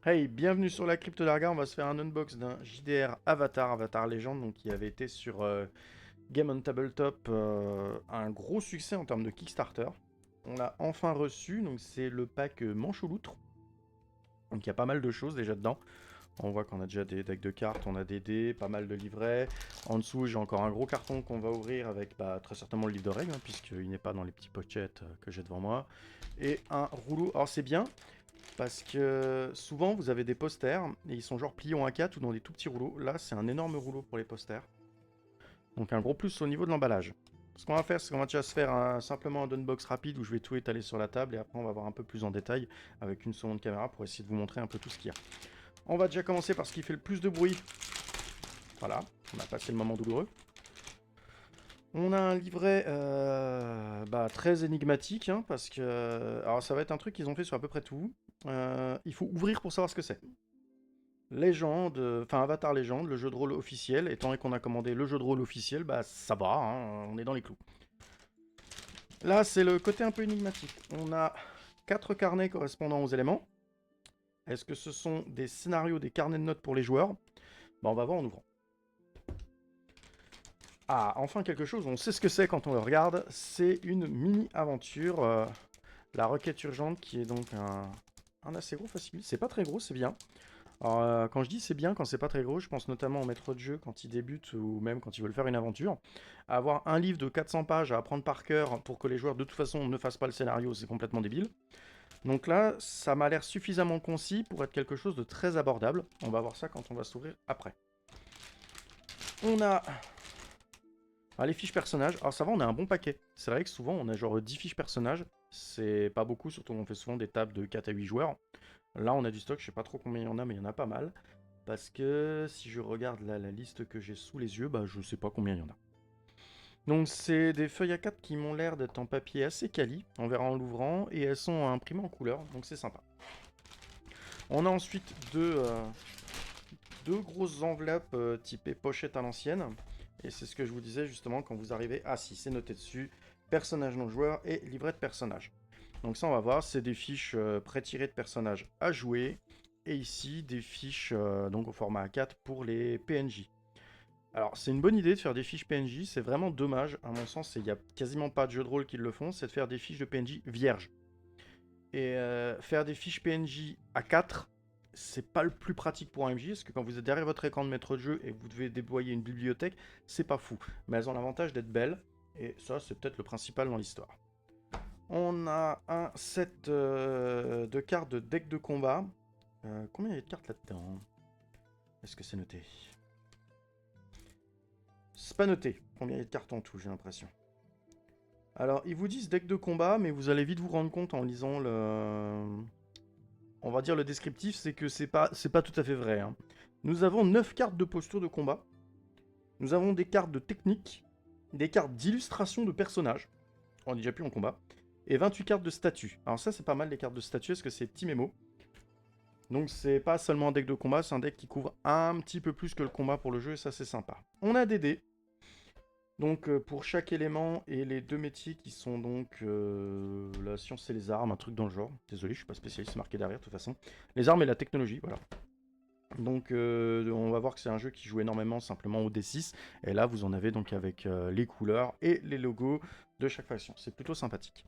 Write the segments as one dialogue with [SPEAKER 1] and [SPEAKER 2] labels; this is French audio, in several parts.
[SPEAKER 1] Hey, bienvenue sur la Crypto Darga. On va se faire un unbox d'un JDR Avatar Legend, donc qui avait été sur Game on Tabletop, un gros succès en termes de Kickstarter. On l'a enfin reçu, donc c'est le pack Manche ou Loutre. Donc il y a pas mal de choses déjà dedans. On voit qu'on a déjà des decks de cartes, on a des dés, pas mal de livrets. En dessous, j'ai encore un gros carton qu'on va ouvrir avec très certainement le livre de règles, hein, puisqu'il n'est pas dans les petits pochettes que j'ai devant moi. Et un rouleau. Alors c'est bien, parce que souvent vous avez des posters et ils sont genre pliés en A4 ou dans des tout petits rouleaux. Là, c'est un énorme rouleau pour les posters. Donc un gros plus au niveau de l'emballage. Ce qu'on va faire, c'est qu'on va déjà se faire simplement un unbox rapide où je vais tout étaler sur la table et après on va voir un peu plus en détail avec une seconde caméra pour essayer de vous montrer un peu tout ce qu'il y a. On va déjà commencer par ce qui fait le plus de bruit. Voilà, on a passé le moment douloureux. On a un livret très énigmatique, hein, parce que... Alors ça va être un truc qu'ils ont fait sur à peu près tout. Il faut ouvrir pour savoir ce que c'est. Légende, enfin Avatar Légende, le jeu de rôle officiel. Étant donné qu'on a commandé le jeu de rôle officiel, bah ça va, hein, on est dans les clous. Là, c'est le côté un peu énigmatique. On a 4 carnets correspondant aux éléments. Est-ce que ce sont des scénarios, des carnets de notes pour les joueurs? Bah on va voir en ouvrant. Ah, enfin quelque chose, on sait ce que c'est quand on le regarde. C'est une mini-aventure, la requête urgente, qui est donc un assez gros facile. C'est pas très gros, c'est bien. Alors, quand je dis c'est bien, quand c'est pas très gros, je pense notamment aux maîtres de jeu quand ils débutent ou même quand ils veulent faire une aventure. Avoir un livre de 400 pages à apprendre par cœur pour que les joueurs de toute façon ne fassent pas le scénario, c'est complètement débile. Donc là, ça m'a l'air suffisamment concis pour être quelque chose de très abordable. On va voir ça quand on va s'ouvrir après. On a les fiches personnages. Alors ça va, on a un bon paquet. C'est vrai que souvent on a genre 10 fiches personnages. C'est pas beaucoup, surtout on fait souvent des tables de 4 à 8 joueurs. Là on a du stock, je sais pas trop combien il y en a, mais il y en a pas mal. Parce que si je regarde là la liste que j'ai sous les yeux, bah je sais pas combien il y en a. Donc c'est des feuilles A4 qui m'ont l'air d'être en papier assez quali, on verra en l'ouvrant, et elles sont imprimées en couleur, donc c'est sympa. On a ensuite deux grosses enveloppes typées pochette à l'ancienne, et c'est ce que je vous disais justement quand vous arrivez. Ah si, c'est noté dessus, personnage non joueur et livret de personnage. Donc ça on va voir, c'est des fiches pré-tirées de personnages à jouer, et ici des fiches donc au format A4 pour les PNJ. Alors, c'est une bonne idée de faire des fiches PNJ, c'est vraiment dommage, à mon sens, il n'y a quasiment pas de jeux de rôle qui le font, c'est de faire des fiches de PNJ vierges. Et faire des fiches PNJ à 4, c'est pas le plus pratique pour un MJ, parce que quand vous êtes derrière votre écran de maître de jeu et que vous devez déployer une bibliothèque, c'est pas fou. Mais elles ont l'avantage d'être belles, et ça, c'est peut-être le principal dans l'histoire. On a un set de cartes de deck de combat. Combien il y a de cartes là-dedans? Est-ce que c'est noté? C'est pas noté. Combien il y a de cartes en tout, j'ai l'impression. Alors, ils vous disent deck de combat, mais vous allez vite vous rendre compte en lisant on va dire le descriptif, c'est que c'est pas tout à fait vrai, hein. Nous avons 9 cartes de posture de combat. Nous avons des cartes de technique, des cartes d'illustration de personnages. On est déjà plus en combat. Et 28 cartes de statut. Alors ça, c'est pas mal les cartes de statut, parce que c'est petit mémo. Donc c'est pas seulement un deck de combat, c'est un deck qui couvre un petit peu plus que le combat pour le jeu, et ça c'est sympa. On a des dés. Donc pour chaque élément et les deux métiers qui sont donc la science et les armes, un truc dans le genre. Désolé, je suis pas spécialiste, c'est marqué derrière de toute façon. Les armes et la technologie, voilà. Donc on va voir que c'est un jeu qui joue énormément simplement au D6. Et là vous en avez donc avec les couleurs et les logos de chaque faction. C'est plutôt sympathique.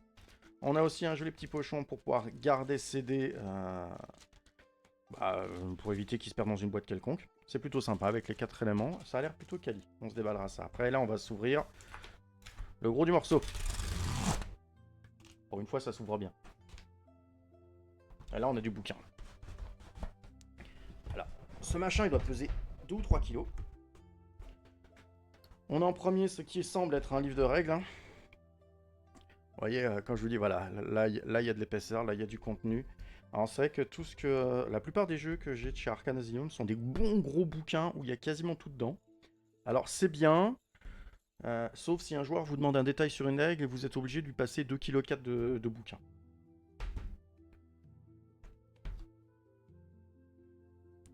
[SPEAKER 1] On a aussi un joli petit pochon pour pouvoir garder ses dés pour éviter qu'ils se perdent dans une boîte quelconque. C'est plutôt sympa avec les 4 éléments. Ça a l'air plutôt quali. On se déballera ça. Après là on va s'ouvrir le gros du morceau. Pour une fois, ça s'ouvre bien. Et là, on a du bouquin. Voilà. Ce machin, il doit peser 2 ou 3 kilos. On a en premier ce qui semble être un livre de règles, hein. Vous voyez, quand je vous dis, voilà, là, il y a de l'épaisseur, là, il y a du contenu. Alors, c'est vrai que tout ce que... la plupart des jeux que j'ai de chez Arcane Asylum sont des bons gros bouquins où il y a quasiment tout dedans. Alors, c'est bien, sauf si un joueur vous demande un détail sur une règle et vous êtes obligé de lui passer 2,4 kg de bouquins.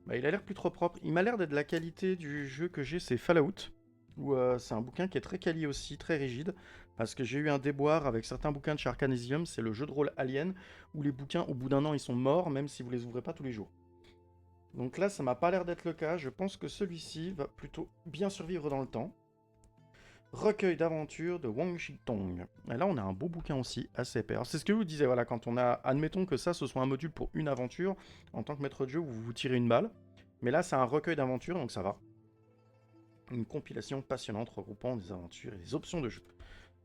[SPEAKER 1] Bah, il a l'air plus trop propre. Il m'a l'air d'être de la qualité du jeu que j'ai, c'est Fallout. Où c'est un bouquin qui est très quali aussi, très rigide. Parce que j'ai eu un déboire avec certains bouquins de chez Arcanesium, c'est le jeu de rôle Alien, où les bouquins, au bout d'un an, ils sont morts, même si vous les ouvrez pas tous les jours. Donc là, ça m'a pas l'air d'être le cas. Je pense que celui-ci va plutôt bien survivre dans le temps. Recueil d'aventure de Wang Shitong. Et là, on a un beau bouquin aussi, assez épais. Alors, c'est ce que je vous disais, voilà, quand on a... Admettons que ça, ce soit un module pour une aventure. En tant que maître de jeu, vous vous tirez une balle. Mais là, c'est un recueil d'aventures, donc ça va. Une compilation passionnante regroupant des aventures et des options de jeu.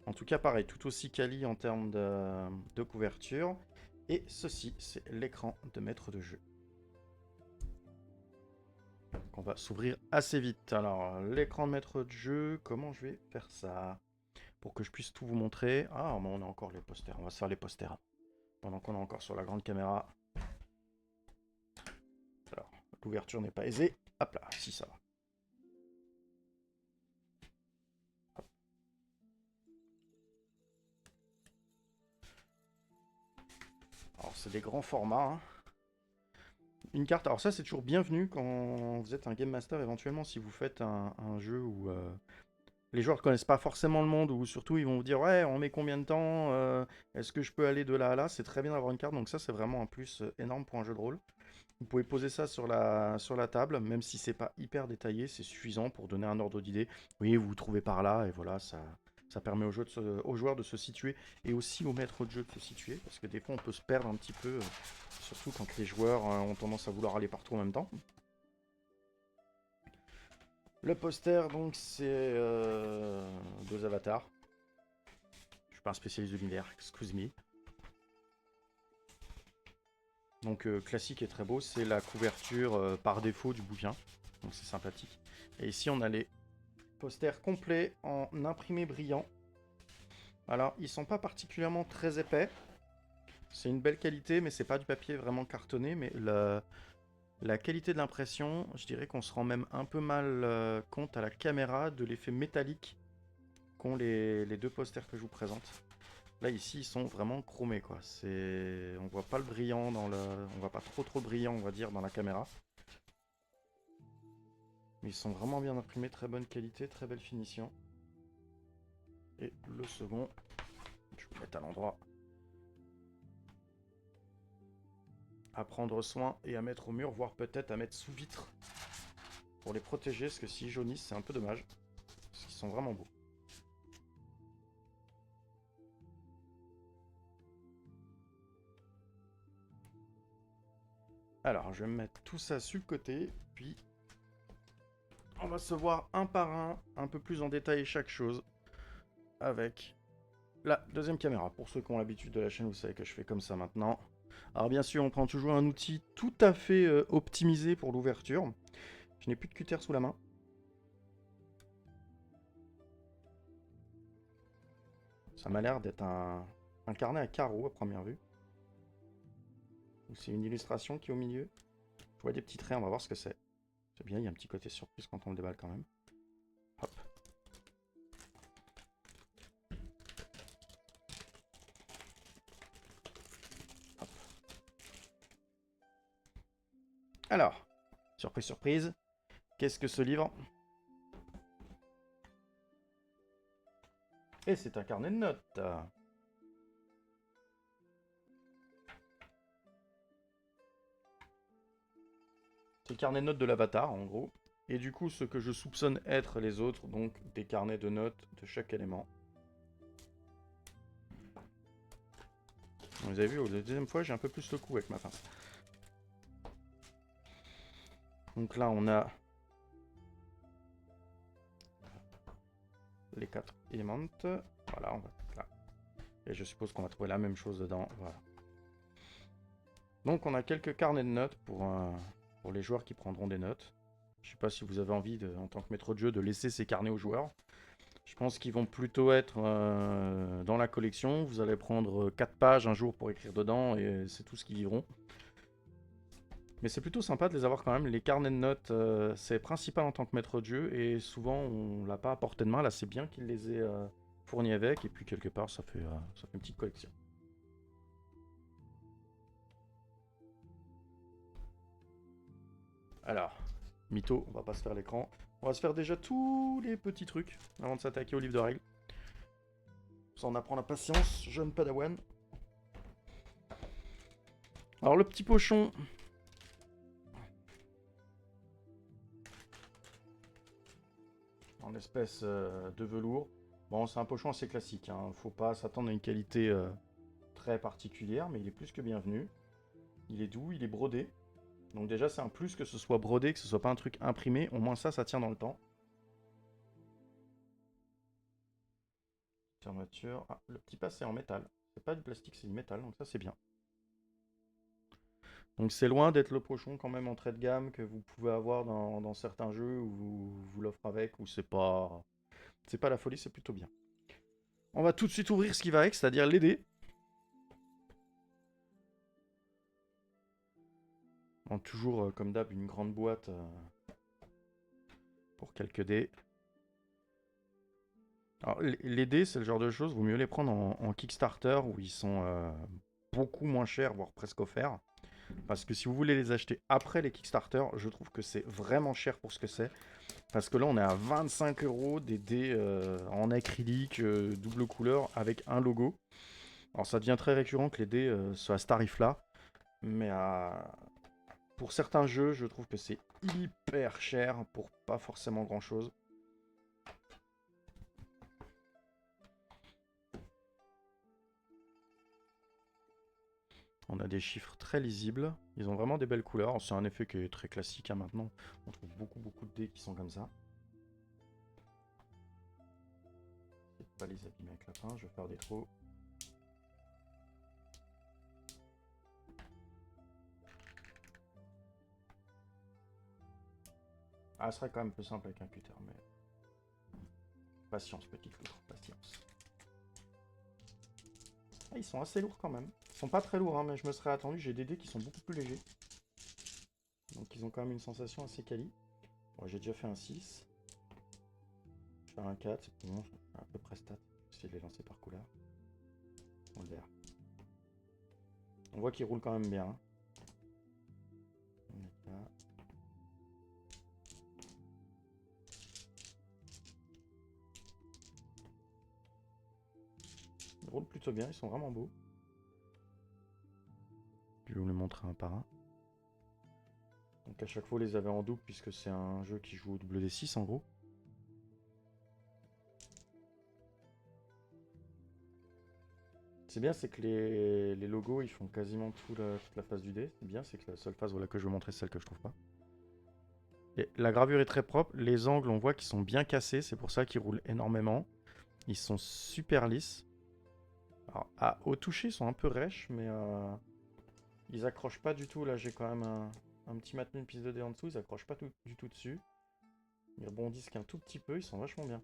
[SPEAKER 1] En tout cas, pareil, tout aussi quali en termes de couverture. Et ceci, c'est l'écran de maître de jeu. Donc on va s'ouvrir assez vite. Alors, l'écran de maître de jeu, comment je vais faire ça pour que je puisse tout vous montrer? Ah, mais on a encore les posters. On va se faire les posters. Pendant qu'on est encore sur la grande caméra. Alors, l'ouverture n'est pas aisée. Hop là, si ça va. Hop. Alors, c'est des grands formats. Hein. Une carte, alors ça c'est toujours bienvenu quand vous êtes un game master éventuellement si vous faites un jeu où les joueurs ne connaissent pas forcément le monde ou surtout ils vont vous dire ouais on met combien de temps, est-ce que je peux aller de là à là, c'est très bien d'avoir une carte donc ça c'est vraiment un plus énorme pour un jeu de rôle. Vous pouvez poser ça sur la table, même si c'est pas hyper détaillé, c'est suffisant pour donner un ordre d'idée. Oui, vous vous trouvez par là et voilà, ça permet aux joueurs de se situer et aussi aux maîtres de jeu de se situer parce que des fois on peut se perdre un petit peu. Surtout quand les joueurs ont tendance à vouloir aller partout en même temps. Le poster, donc, c'est deux avatars. Je suis pas un spécialiste de l'univers, excuse me. Donc, classique et très beau, c'est la couverture par défaut du bouquin. Donc, c'est sympathique. Et ici, on a les posters complets en imprimé brillant. Alors, ils sont pas particulièrement très épais. C'est une belle qualité, mais c'est pas du papier vraiment cartonné. Mais la qualité de l'impression, je dirais qu'on se rend même un peu mal compte à la caméra de l'effet métallique qu'ont les deux posters que je vous présente. Là ici ils sont vraiment chromés quoi. On voit pas le brillant on voit pas trop brillant on va dire dans la caméra. Mais ils sont vraiment bien imprimés, très bonne qualité, très belle finition. Et le second, je vais le mettre à l'endroit. À prendre soin et à mettre au mur, voire peut-être à mettre sous vitre pour les protéger, parce que s'ils jaunissent, c'est un peu dommage. Parce qu'ils sont vraiment beaux. Alors, je vais me mettre tout ça sur le côté, puis on va se voir un par un peu plus en détail chaque chose, avec la deuxième caméra. Pour ceux qui ont l'habitude de la chaîne, vous savez que je fais comme ça maintenant. Alors bien sûr, on prend toujours un outil tout à fait optimisé pour l'ouverture. Je n'ai plus de cutter sous la main. Ça m'a l'air d'être un carnet à carreaux à première vue. C'est une illustration qui est au milieu. Je vois des petits traits, on va voir ce que c'est. C'est bien, il y a un petit côté surprise quand on le déballe quand même. Hop. Hop. Alors, surprise, surprise. Qu'est-ce que ce livre? Et c'est un carnet de notes. C'est le carnet de notes de l'avatar, en gros. Et du coup, ce que je soupçonne être les autres, donc des carnets de notes de chaque élément. Vous avez vu, la deuxième fois, j'ai un peu plus le coup avec ma pince. Donc là, on a les 4 éléments. Voilà, on va là. Et je suppose qu'on va trouver la même chose dedans. Voilà. Donc on a quelques carnets de notes pour les joueurs qui prendront des notes. Je sais pas si vous avez envie, en tant que maître de jeu, de laisser ces carnets aux joueurs. Je pense qu'ils vont plutôt être dans la collection. Vous allez prendre 4 pages un jour pour écrire dedans et c'est tout ce qu'ils vivront. Mais c'est plutôt sympa de les avoir quand même. Les carnets de notes, c'est principal en tant que maître de jeu et souvent on l'a pas à portée de main. Là, c'est bien qu'ils les aient fournis avec et puis quelque part, ça fait une petite collection. Alors, mytho, on va pas se faire l'écran. On va se faire déjà tous les petits trucs avant de s'attaquer au livre de règles. Ça en apprend la patience, jeune padawan. Alors le petit pochon. espèce de velours. Bon, c'est un pochon assez classique, hein. Faut pas s'attendre à une qualité très particulière, mais il est plus que bienvenu. Il est doux, il est brodé. Donc déjà, c'est un plus que ce soit brodé, que ce soit pas un truc imprimé. Au moins ça tient dans le temps. Fermeture. Ah, le petit pas, c'est en métal. C'est pas du plastique, c'est du métal, donc ça, c'est bien. Donc c'est loin d'être le pochon quand même entrée de gamme que vous pouvez avoir dans certains jeux où vous l'offre avec, où c'est pas la folie, c'est plutôt bien. On va tout de suite ouvrir ce qui va avec, c'est-à-dire les dés. Toujours comme d'hab une grande boîte pour quelques dés. Alors les dés, c'est le genre de choses, vaut mieux les prendre en Kickstarter où ils sont beaucoup moins chers, voire presque offerts. Parce que si vous voulez les acheter après les Kickstarter, je trouve que c'est vraiment cher pour ce que c'est. Parce que là, on est à 25 € des dés en acrylique, double couleur, avec un logo. Alors ça devient très récurrent que les dés soient à ce tarif-là. Mais pour certains jeux, je trouve que c'est hyper cher pour pas forcément grand-chose. On a des chiffres très lisibles. Ils ont vraiment des belles couleurs. C'est un effet qui est très classique hein, maintenant. On trouve beaucoup de dés qui sont comme ça. Je vais pas les abîmer avec la pince, je vais faire des trous. Ah, ce serait quand même plus simple avec un cutter, mais... Patience, petite loutre, patience. Ah, ils sont assez lourds quand même. Ils sont pas très lourds, hein, mais je me serais attendu. J'ai des dés qui sont beaucoup plus légers. Donc ils ont quand même une sensation assez quali. Bon, j'ai déjà fait un 6. Je vais faire un 4, c'est bon, à peu près stat. J'essaie de les lancer par couleur. On le verra. On voit qu'ils roulent quand même bien. Hein. On est là. Ils roulent plutôt bien, ils sont vraiment beaux. Je vais vous les montrer un par un. Donc à chaque fois, vous les avez en double puisque c'est un jeu qui joue au WD6 en gros. C'est bien, c'est que les logos ils font quasiment toute la face du dé. C'est bien, c'est que la seule face voilà, que je vais montrer, c'est celle que je trouve pas. Et la gravure est très propre. Les angles, on voit qu'ils sont bien cassés. C'est pour ça qu'ils roulent énormément. Ils sont super lisses. Alors, au toucher, ils sont un peu rêches, mais ils accrochent pas du tout. Là, j'ai quand même un petit matelas, une piste de dé en dessous. Ils accrochent pas du tout dessus. Ils rebondissent qu'un tout petit peu. Ils sont vachement bien.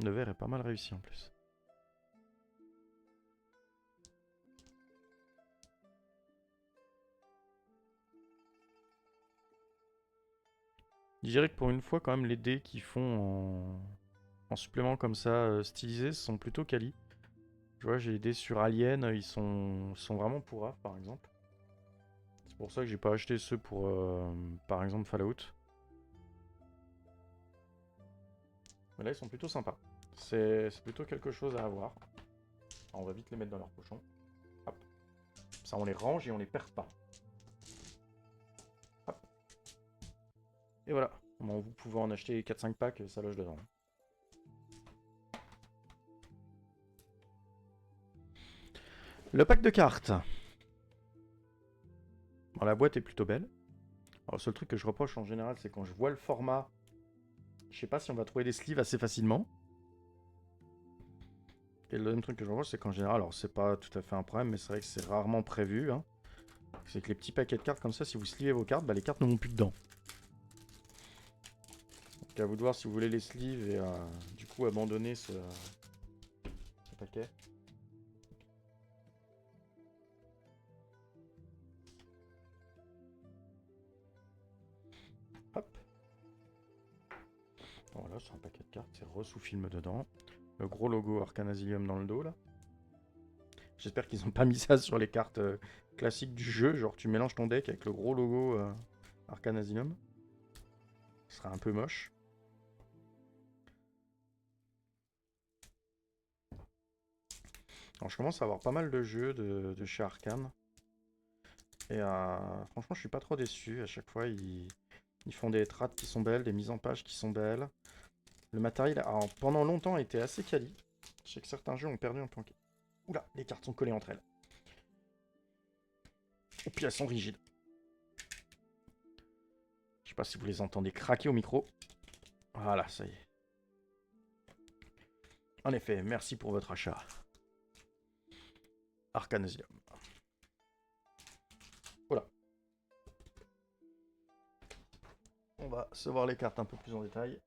[SPEAKER 1] Le verre est pas mal réussi en plus. Je dirais que pour une fois, quand même, les dés qui font en supplément comme ça, stylisés, sont plutôt quali. Tu vois, j'ai des dés sur Alien, ils sont vraiment pourraves, par exemple. C'est pour ça que j'ai pas acheté ceux pour, par exemple, Fallout. Mais là, ils sont plutôt sympas. C'est plutôt quelque chose à avoir. Alors, on va vite les mettre dans leur pochon. Hop. Ça, on les range et on les perd pas. Hop. Et voilà. Bon, vous pouvez en acheter 4-5 packs, ça loge dedans. Le pack de cartes. Bon, la boîte est plutôt belle. Alors, le seul truc que je reproche en général, c'est quand je vois le format, je sais pas si on va trouver des sleeves assez facilement. Et le deuxième truc que je reproche, c'est qu'en général, alors c'est pas tout à fait un problème, mais c'est vrai que c'est rarement prévu. Hein. C'est que les petits paquets de cartes comme ça, si vous sleevez vos cartes, bah, les cartes ne vont plus dedans. Donc à vous de voir si vous voulez les sleeves et du coup abandonner ce paquet. Hop. Voilà, c'est un paquet de cartes, c'est re-sous film dedans. Le gros logo Arcanasilium dans le dos là. J'espère qu'ils n'ont pas mis ça sur les cartes classiques du jeu, genre tu mélanges ton deck avec le gros logo Arcanasilium. Ce serait un peu moche. Alors je commence à avoir pas mal de jeux de chez Arcane. Et franchement, je suis pas trop déçu. À chaque fois, ils font des trades qui sont belles, des mises en page qui sont belles. Le matériel, alors, pendant longtemps, a été assez quali. Je sais que certains jeux ont perdu un peu en qualité. Oula, les cartes sont collées entre elles. Et puis elles sont rigides. Je sais pas si vous les entendez craquer au micro. Voilà, ça y est. En effet, merci pour votre achat. Arcanesium. Voilà. On va se voir les cartes un peu plus en détail.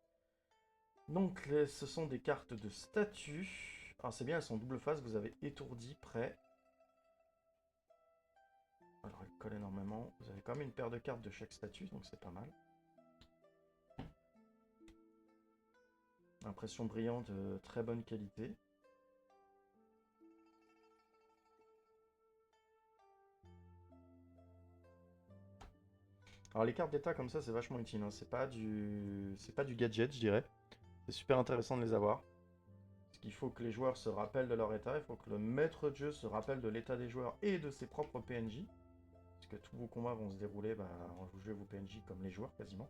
[SPEAKER 1] Donc, ce sont des cartes de statut. Alors, c'est bien, elles sont double face. Vous avez étourdi, prêt. Alors, elles collent énormément. Vous avez quand même une paire de cartes de chaque statut, donc c'est pas mal. Impression brillante de très bonne qualité. Alors les cartes d'état comme ça c'est vachement utile, hein. C'est pas du gadget je dirais. C'est super intéressant de les avoir. Parce qu'il faut que les joueurs se rappellent de leur état, il faut que le maître de jeu se rappelle de l'état des joueurs et de ses propres PNJ. Parce que tous vos combats vont se dérouler en jouant vos PNJ comme les joueurs quasiment.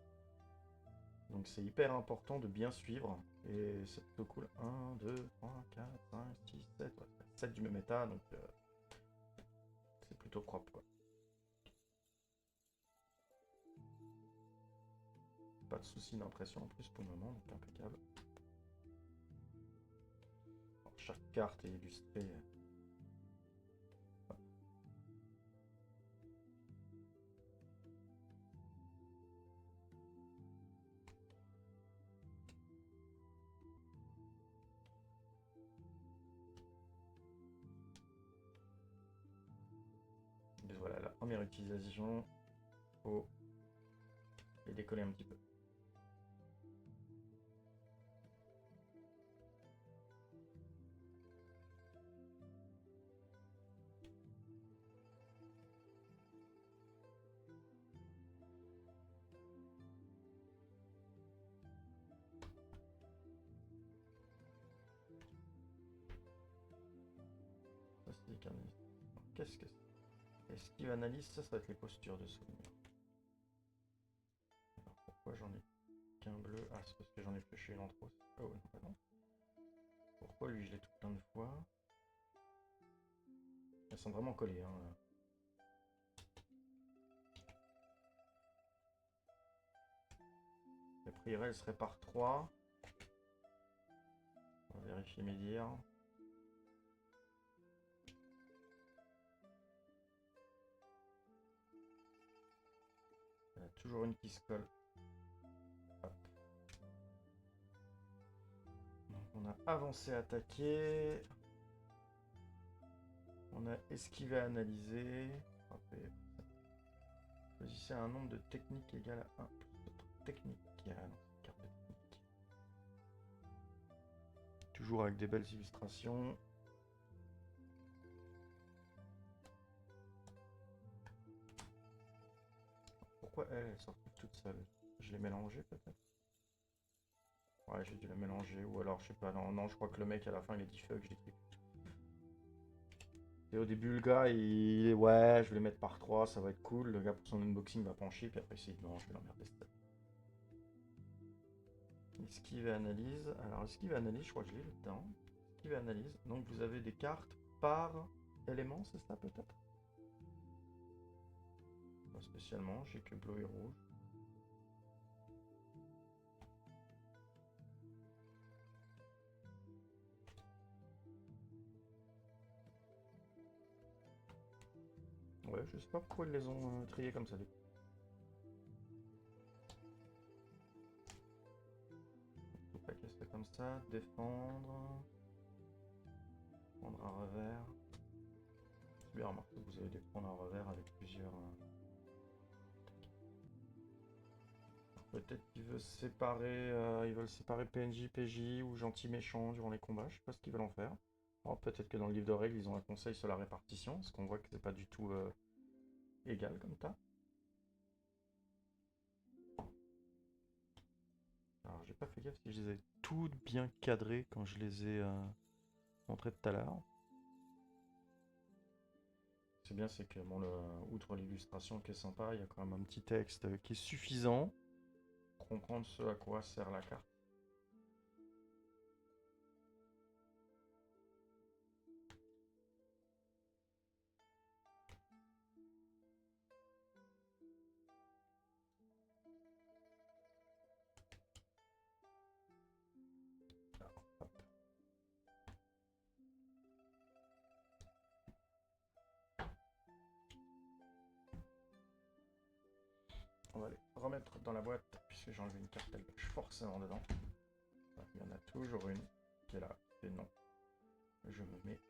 [SPEAKER 1] Donc c'est hyper important de bien suivre. Et c'est plutôt cool. 1, 2, 3, 4, 5, 6, 7. Ouais, 7 du même état, donc c'est plutôt propre quoi. Pas de soucis d'impression en plus pour le moment, donc impeccable. Alors, chaque carte est illustrée. Et voilà, la première utilisation, faut les décoller un petit peu. Ça, c'est des carnets. Qu'est-ce que c'est? Esquive analyse, ça va être les postures de souvenir. Alors pourquoi j'en ai qu'un bleu? Ah, c'est parce que j'en ai pioché une en trop. Oh non, bah non. Pourquoi lui je l'ai tout plein de fois? Elles sont vraiment collées, hein. A priori, elle serait par 3. On va vérifier mes dires. Il y en a toujours une qui se colle. Hop. Donc on a avancé, attaqué. On a esquivé, analysé. Frappé. Choisissez un nombre de techniques égal à 1 plus d'autres techniques. Ah non, carte de technique. Toujours avec des belles illustrations. Pourquoi elle sort toute seule? Je l'ai mélangée peut-être? Ouais, j'ai dû la mélanger. Ou alors, je sais pas. Non, non, je crois que le mec à la fin il est defug. J'ai dit. Et au début, le gars il est ouais, je vais les mettre par 3, ça va être cool. Le gars pour son unboxing va pencher. Puis après, il s'est dit non, je vais l'emmerder. Esquive et analyse. Alors, esquive et analyse, je crois que je l'ai dedans. Esquive et analyse. Donc, vous avez des cartes par élément, c'est ça peut-être? Pas spécialement, j'ai que bleu et rouge. Ouais, je sais pas pourquoi ils les ont triés comme ça. Faut pas casser comme ça. Défendre. Prendre un revers. C'est bien remarqué que vous avez dû prendre un revers avec plusieurs. Peut-être qu'ils veulent séparer, ils veulent séparer PNJ, PJ ou gentil méchant durant les combats. Je sais pas ce qu'ils veulent en faire. Alors peut-être que dans le livre de règles, ils ont un conseil sur la répartition, parce qu'on voit que c'est pas du tout égal comme ça. Alors j'ai pas fait gaffe si je les ai toutes bien cadrées quand je les ai montrées tout à l'heure. c'est bien, c'est que, bon, outre l'illustration qui est sympa, il y a quand même un petit texte qui est suffisant pour comprendre ce à quoi sert la carte. Alors, hop. On va les remettre dans la boîte, puisque j'ai enlevé une carte, elle pêche forcément dedans. Il y en a toujours une qui est là, et non. Je me mets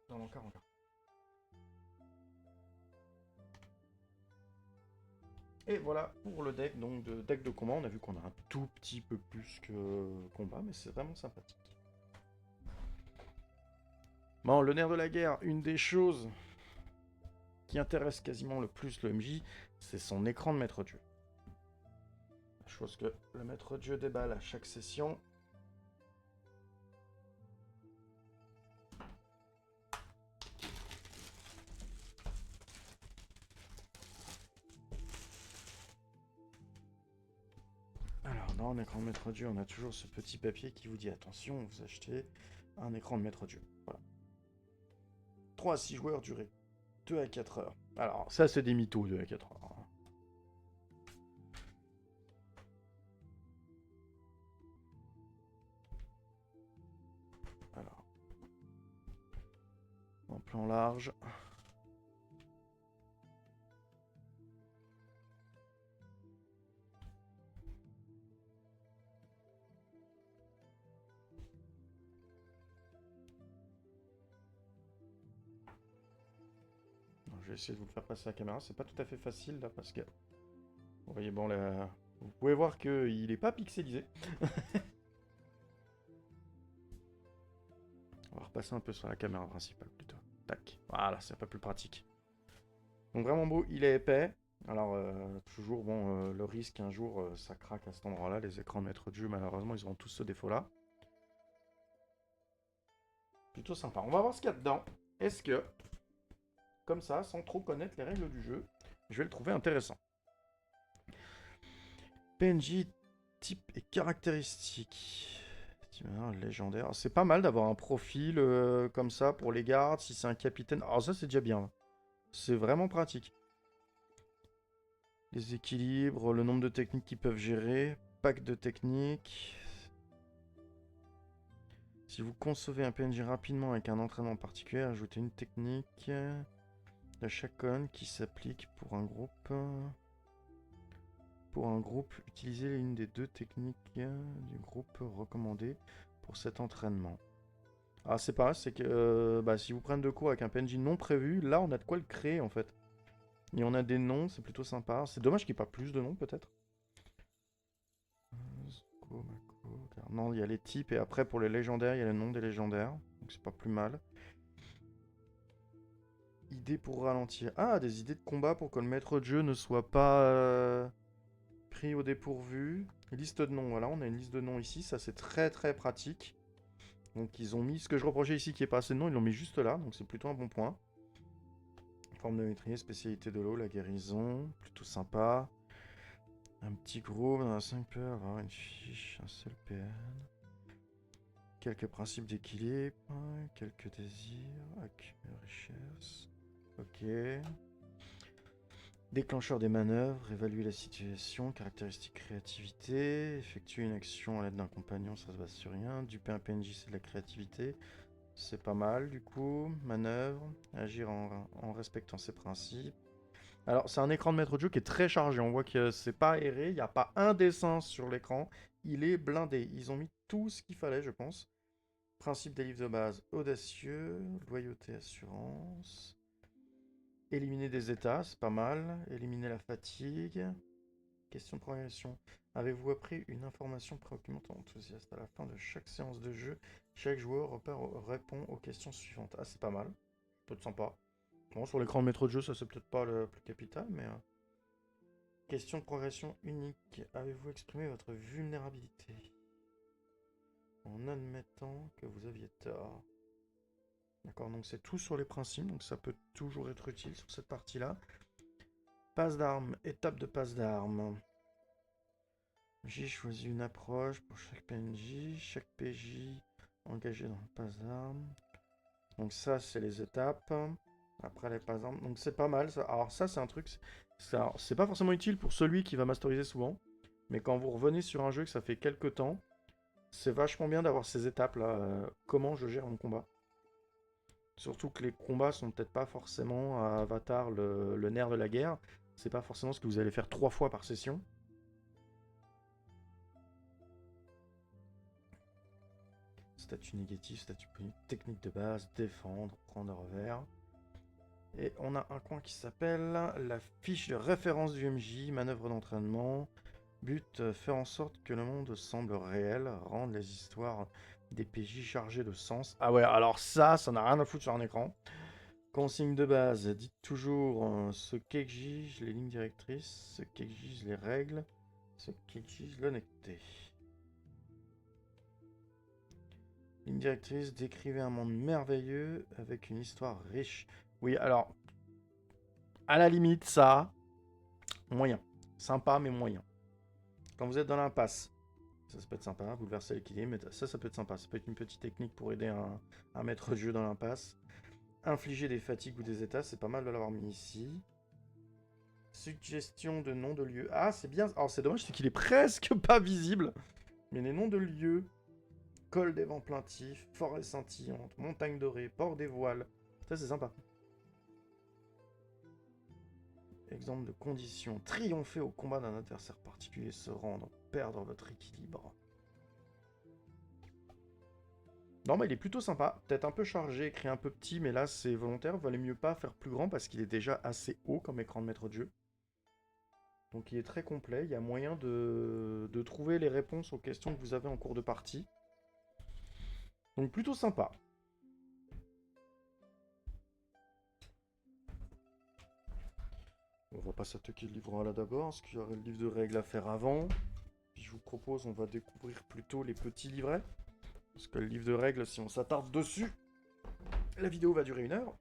[SPEAKER 1] dans l'encart en carte. Et voilà pour le deck, donc de deck de combat. On a vu qu'on a un tout petit peu plus que combat, mais c'est vraiment sympathique. Bon, le nerf de la guerre, une des choses qui intéresse quasiment le plus le MJ, c'est son écran de maître de jeu. La chose que le maître de jeu déballe à chaque session. Alors, dans l'écran de maître de jeu, on a toujours ce petit papier qui vous dit attention, vous achetez un écran de maître de jeu. Voilà. 3 à 6 joueurs, durée 2 à 4 heures. Alors, ça, c'est des mythos, 2 à 4 heures. Alors, en plan large. Je vais essayer de vous le faire passer à la caméra. C'est pas tout à fait facile là parce que vous voyez bon là, vous pouvez voir qu'il est pas pixelisé. On va repasser un peu sur la caméra principale plutôt. Tac. Voilà, c'est un peu plus pratique. Donc vraiment beau, il est épais. Alors toujours bon, le risque un jour ça craque à cet endroit-là. Les écrans de maître de jeu malheureusement ils auront tous ce défaut-là. Plutôt sympa. On va voir ce qu'il y a dedans. Est-ce que, comme ça, sans trop connaître les règles du jeu, je vais le trouver intéressant. PNJ, type et caractéristiques. Légendaire. C'est pas mal d'avoir un profil comme ça pour les gardes, si c'est un capitaine. Alors ça c'est déjà bien. C'est vraiment pratique. Les équilibres, le nombre de techniques qu'ils peuvent gérer, pack de techniques. Si vous concevez un PNJ rapidement avec un entraînement particulier, ajoutez une technique de chaque colonne qui s'applique pour un groupe. Pour un groupe, utilisez l'une des 2 techniques du groupe recommandées pour cet entraînement. Ah, c'est pareil, c'est que si vous prenez 2 cours avec un PNJ non prévu, là on a de quoi le créer en fait. Et on a des noms, c'est plutôt sympa. C'est dommage qu'il n'y ait pas plus de noms peut-être. Non, il y a les types et après pour les légendaires, il y a le nom des légendaires. Donc c'est pas plus mal. Idées pour ralentir. Ah, des idées de combat pour que le maître de jeu ne soit pas pris au dépourvu. Liste de noms, voilà, on a une liste de noms ici. Ça c'est très très pratique. Donc ils ont mis ce que je reprochais ici qui est pas assez de noms, ils l'ont mis juste là, donc c'est plutôt un bon point. Forme de maîtrise, spécialité de l'eau, la guérison, plutôt sympa. Un petit groupe dans un 5 peut avoir une fiche, un seul PN. Quelques principes d'équilibre, quelques désirs, accumuler richesse. Ok. Déclencheur des manœuvres, évaluer la situation, caractéristiques créativité, effectuer une action à l'aide d'un compagnon, ça se base sur rien. Duper un PNJ, c'est de la créativité. C'est pas mal du coup. Manœuvre, agir en respectant ses principes. Alors c'est un écran de maître de jeu qui est très chargé. On voit que c'est pas aéré, il n'y a pas un dessin sur l'écran. Il est blindé. Ils ont mis tout ce qu'il fallait, je pense. Principe des livres de base, audacieux, loyauté, assurance. Éliminer des états, c'est pas mal. Éliminer la fatigue. Question de progression. Avez-vous appris une information préoccupante ou enthousiaste à la fin de chaque séance de jeu? Chaque joueur répond aux questions suivantes. Ah, c'est pas mal. Peut-être sympa. Bon, sur l'écran de maître de jeu, ça c'est peut-être pas le plus capital, mais... Question de progression unique. Avez-vous exprimé votre vulnérabilité en admettant que vous aviez tort? D'accord, donc c'est tout sur les principes, donc ça peut toujours être utile sur cette partie-là. Passe d'armes, étape de passe d'armes. J'ai choisi une approche pour chaque PNJ, chaque PJ engagé dans le passe d'armes. Donc ça, c'est les étapes. Après les passes d'armes. Donc c'est pas mal. Ça. Alors ça, c'est un truc... C'est pas forcément utile pour celui qui va masteriser souvent. Mais quand vous revenez sur un jeu que ça fait quelques temps, c'est vachement bien d'avoir ces étapes-là. Comment je gère mon combat. Surtout que les combats sont peut-être pas forcément à Avatar le nerf de la guerre. C'est pas forcément ce que vous allez faire 3 fois par session. Statut négatif, statut positif, technique de base, défendre, prendre revers. Et on a un coin qui s'appelle la fiche de référence du MJ, manœuvre d'entraînement. But, faire en sorte que le monde semble réel, rendre les histoires des PJ chargées de sens. Ah ouais, alors ça n'a rien à foutre sur un écran. Consigne de base, dites toujours ce qu'exigent les lignes directrices, ce qu'exigent les règles, ce qu'exige l'honnêteté. Ligne directrice, décrivez un monde merveilleux avec une histoire riche. Oui, alors, à la limite, ça, moyen. Sympa, mais moyen. Quand vous êtes dans l'impasse, ça peut être sympa, bouleverser l'équilibre, mais ça peut être sympa. Ça peut être une petite technique pour aider un maître de jeu dans l'impasse. Infliger des fatigues ou des états, c'est pas mal de l'avoir mis ici. Suggestion de nom de lieu. Ah, c'est bien. Alors, c'est dommage, c'est qu'il est presque pas visible. Mais les noms de lieux. Col des vents plaintifs, forêt scintillante, montagne dorée, port des voiles. Ça, c'est sympa. Exemple de conditions. Triompher au combat d'un adversaire particulier, se rendre, perdre votre équilibre. Non, mais il est plutôt sympa. Peut-être un peu chargé, écrit un peu petit, mais là, c'est volontaire. Valait mieux pas faire plus grand parce qu'il est déjà assez haut comme écran de maître de jeu. Donc il est très complet. Il y a moyen de trouver les réponses aux questions que vous avez en cours de partie. Donc plutôt sympa. On va pas s'attaquer le livre là d'abord, parce qu'il y aurait le livre de règles à faire avant. Puis je vous propose, on va découvrir plutôt les petits livrets. Parce que le livre de règles, si on s'attarde dessus, la vidéo va durer 1 heure.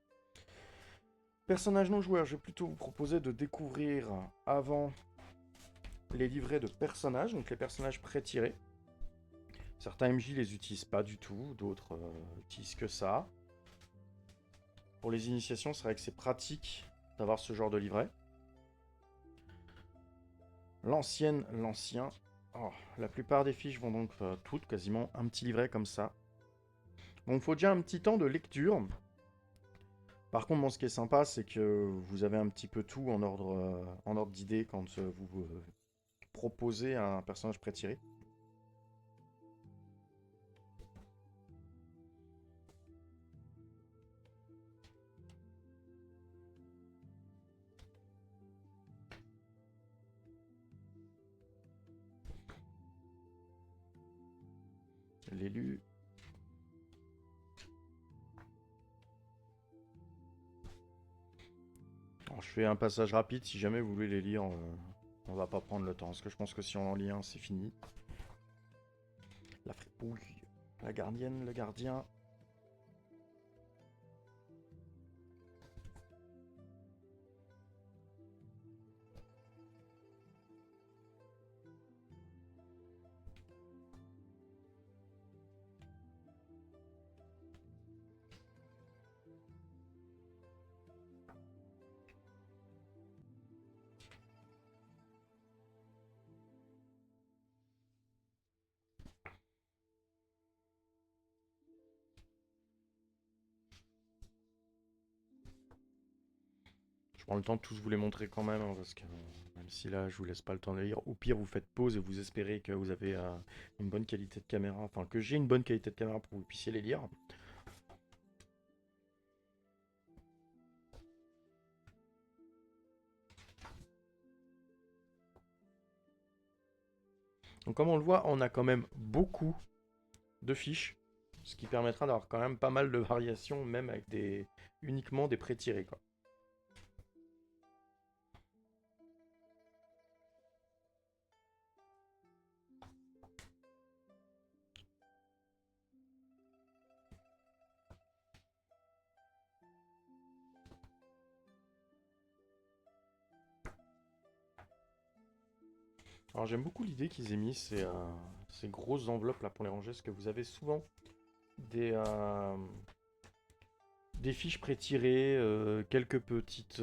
[SPEAKER 1] Personnages non joueurs, je vais plutôt vous proposer de découvrir avant les livrets de personnages, donc les personnages pré-tirés. Certains MJ les utilisent pas du tout, d'autres utilisent que ça. Pour les initiations, c'est vrai que c'est pratique d'avoir ce genre de livret. L'ancienne, l'ancien. Oh, la plupart des fiches vont donc toutes, quasiment, un petit livret comme ça. Bon, il faut déjà un petit temps de lecture. Par contre, bon, ce qui est sympa, c'est que vous avez un petit peu tout en ordre d'idée quand vous proposez un personnage pré-tiré. L'élu. Alors, je fais un passage rapide, si jamais vous voulez les lire, on va pas prendre le temps, parce que je pense que si on en lit un, c'est fini. La fripouille, la gardienne, le gardien. Je prends le temps de tous vous les montrer quand même, hein, parce que même si là je vous laisse pas le temps de lire, au pire vous faites pause et vous espérez que vous avez une bonne qualité de caméra, enfin que j'ai une bonne qualité de caméra pour que vous puissiez les lire. Donc comme on le voit, on a quand même beaucoup de fiches, ce qui permettra d'avoir quand même pas mal de variations, même avec uniquement des pré-tirés, quoi. Alors j'aime beaucoup l'idée qu'ils aient mis ces grosses enveloppes là pour les ranger, parce que vous avez souvent des, euh, des fiches pré-tirées, quelques petites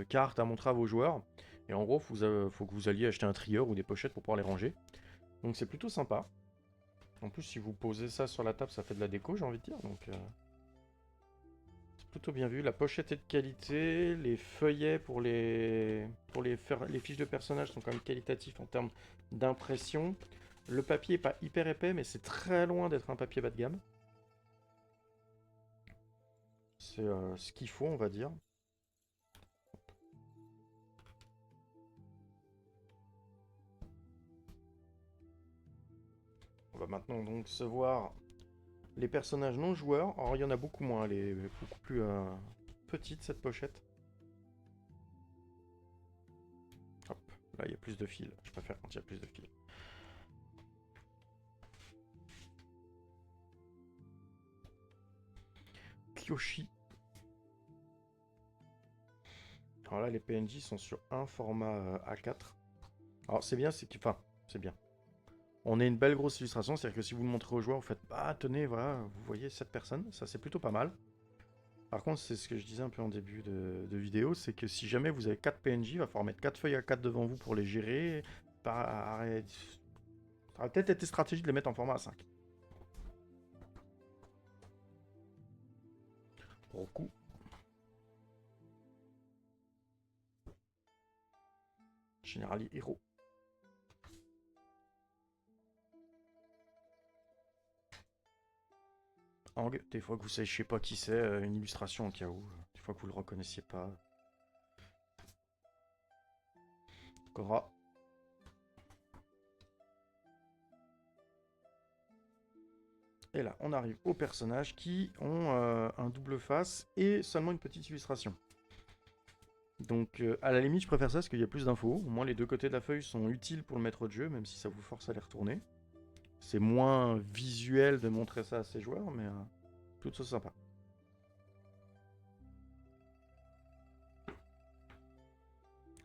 [SPEAKER 1] cartes à montrer à vos joueurs. Et en gros, faut que vous alliez acheter un trieur ou des pochettes pour pouvoir les ranger. Donc c'est plutôt sympa. En plus, si vous posez ça sur la table, ça fait de la déco, j'ai envie de dire. Donc c'est plutôt bien vu. La pochette est de qualité. Les feuillets pour les fiches de personnages sont quand même qualitatifs en termes d'impression. Le papier est pas hyper épais, mais c'est très loin d'être un papier bas de gamme. C'est ce qu'il faut, on va dire. On va maintenant donc se voir les personnages non joueurs. Alors il y en a beaucoup moins, elle est beaucoup plus petite cette pochette. Hop, là il y a plus de fils. Je préfère quand il y a plus de fils. Kyoshi. Alors là les PNJ sont sur un format A4. Alors c'est bien, c'est enfin c'est bien. On a une belle grosse illustration, c'est-à-dire que si vous le montrez aux joueurs, vous faites bah tenez, voilà, vous voyez cette personne, ça c'est plutôt pas mal. Par contre, c'est ce que je disais un peu en début de vidéo, c'est que si jamais vous avez 4 PNJ, il va falloir mettre 4 feuilles à 4 devant vous pour les gérer. Ça aurait peut-être été stratégique de les mettre en format A5. Roku. Generali Hero. Ang, des fois que vous savez, je sais pas qui c'est, une illustration au cas où. Des fois que vous le reconnaissiez pas. Cora. Et là, on arrive aux personnages qui ont un double face et seulement une petite illustration. Donc, à la limite, je préfère ça parce qu'il y a plus d'infos. Au moins, les deux côtés de la feuille sont utiles pour le maître de jeu, même si ça vous force à les retourner. C'est moins visuel de montrer ça à ses joueurs, mais plutôt sympa.